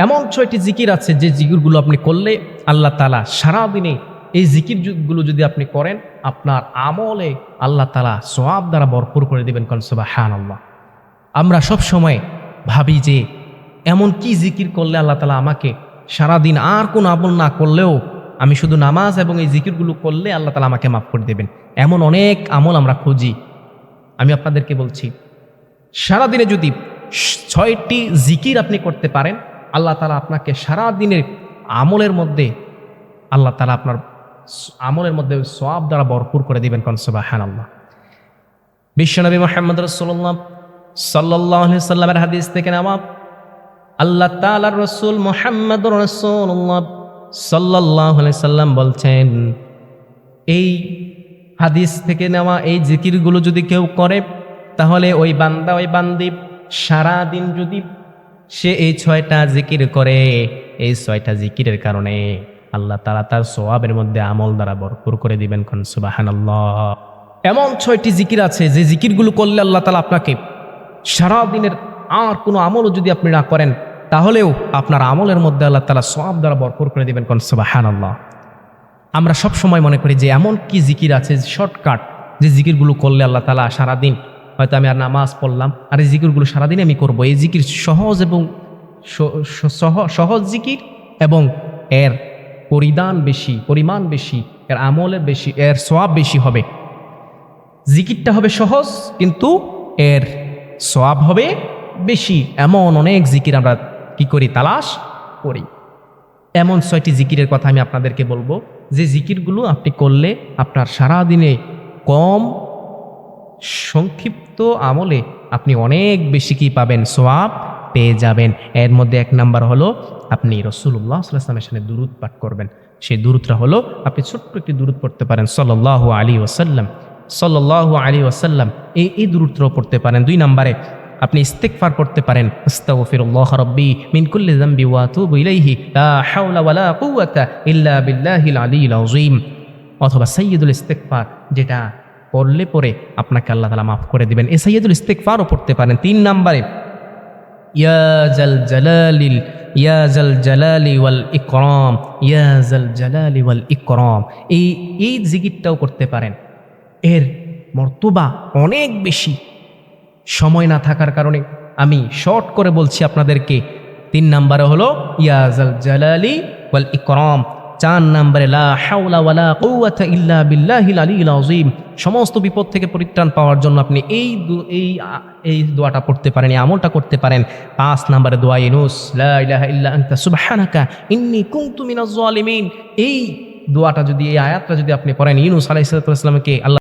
এমন 6টি জিকির আছে যে জিকিরগুলো আপনি করলে আল্লাহ তাআলা সারাদিনে এই জিকিরগুলো যদি আপনি করেন আপনার আমলে আল্লাহ তাআলা সওয়াব দ্বারা ভরপুর করে দিবেন। কোন সুবহানাল্লাহ। আমরা সব সময় ভাবি যে এমন কি জিকির করলে আল্লাহ তাআলা আমাকে সারাদিন আর কোন আমল না করলেও আমি শুধু নামাজ এবং এই জিকিরগুলো করলে আল্লাহ তাআলা আমাকে মাফ করে দেবেন। এমন অনেক আমল আমরা খুঁজি। আমি আপনাদেরকে বলছি সারাদিনে যদি 6টি জিকির আপনি করতে পারেন আল্লাহ তাআলা আপনাকে সারাদিনের আমলের মধ্যে আল্লাহ তাআলা আপনার আমলের মধ্যে সওয়াব দ্বারা ভরপুর করে দিবেন। কোন সুবহানাল্লাহ। বিশ্বনবী মুহাম্মদ রাসূলুল্লাহ সাল্লাল্লাহু আলাইহি সাল্লামের হাদিস থেকে নেওয়া, আল্লাহ তাআলার রাসূল মুহাম্মদুর রাসূলুল্লাহ সাল্লাল্লাহু আলাইহি সাল্লাম বলছেন, এই হাদিস থেকে নেওয়া এই জিকিরগুলো যদি কেউ করে তাহলে ওই বান্দা ওই বান্দি সারাদিন যদি সে এই 6টা জিকির করে, এই 6টা জিকিরের কারণে আল্লাহ তাআলা তার সওয়াবের মধ্যে আমল দ্বারা ভরপুর করে দিবেন। কোন সুবহানাল্লাহ। এমন 6টি জিকির আছে যে জিকিরগুলো করলে আল্লাহ তাআলা আপনাকে সারাদিনের আর কোনো আমলও যদি আপনি না করেন তাহলেও আপনার আমলের মধ্যে আল্লাহ তাআলা সওয়াব দ্বারা ভরপুর করে দিবেন। কোন সুবহানাল্লাহ। আমরা সব সময় মনে করি যে এমন কি জিকির আছে শর্টকাট যে জিকিরগুলো করলে আল্লাহ তাআলা সারাদিন, হয়তো আমি আর নামাজ পড়লাম আর এই জিকিরগুলো সারাদিন আমি করব, এই জিকির সহজ এবং সহজ জিকির এবং এর পরিমাণ বেশি, এর আমলের বেশি, এর সওয়াব বেশি হবে। জিকিরটা হবে সহজ কিন্তু এর সওয়াব হবে বেশি। এমন অনেক জিকির আমরা কি করি, তালাশ করি। এমন 6টি জিকিরের কথা আমি আপনাদেরকে বলবো যে জিকিরগুলো আপনি করলে আপনার সারাদিনে কম সংক্ষিপ্ত আমলে আপনি অনেক বেশি কি পাবেন, সওয়াব পেয়ে যাবেন। এর মধ্যে 1 নাম্বার হলো আপনি রাসূলুল্লাহ সাল্লাল্লাহু আলাইহি ওয়াসাল্লামের সামনে দুরূদ পাঠ করবেন। সেই দুরূদটা হলো আপনি ছোট্ট একটি দুরূদ পড়তে পারেন, সাল্লাল্লাহু আলাইহি ওয়াসাল্লাম, সাল্লাল্লাহু আলাইহি ওয়াসাল্লাম। এই দুরূদটাও পড়তে পারেন। 2 নাম্বারে আপনি ইস্তিগফার করতে পারেন, আস্তাগফিরুল্লাহ রাব্বি মিন কুল্লি যামবি ওয়া আতুবু ইলাইহি লা হাওলা ওয়ালা কুওয়াতা ইল্লা বিল্লাহিল আলিয়্যিল আযীম। অথবা সাইয়্যিদুল ইস্তিগফার, যেটা পড়লে পরে আপনাকে আল্লাহ তাআলা মাফ করে দিবেন। এই সাইয়্যিদুল ইস্তিগফারও পড়তে পারেন। 3 নাম্বারে ইয়া জাল জালালি ওয়াল ইকরাম, ইয়া জাল জালালি ওয়াল ইকরাম। এই জিকিরটাও করতে পারেন। এর মর্তবা অনেক বেশি। সময় না থাকার কারণে আমি শর্ট করে বলছি আপনাদেরকে। 3 নাম্বারে হলো ইয়া জাল জালালি ওয়াল ইকরাম। 4 নাম্বারে লা হাওলা ওয়ালা কুওয়াতা ইল্লা বিল্লাহিল আলিয়্যিল আযীম। সমস্ত বিপদ থেকে পরিত্রাণ পাওয়ার জন্য আপনি এই দোয়াটা পড়তে পারেন, এই আমলটা করতে পারেন। 5 নাম্বারে দোয়া ইউনুস, লা ইলাহা ইল্লা আনতা সুবহানাকা ইন্নী কুনতু মিনাজ জালিমিন। এই দোয়াটা যদি, এই আয়াতটা যদি আপনি পড়েন, ইউনুস আলাইহিস সালামকে আল্লাহ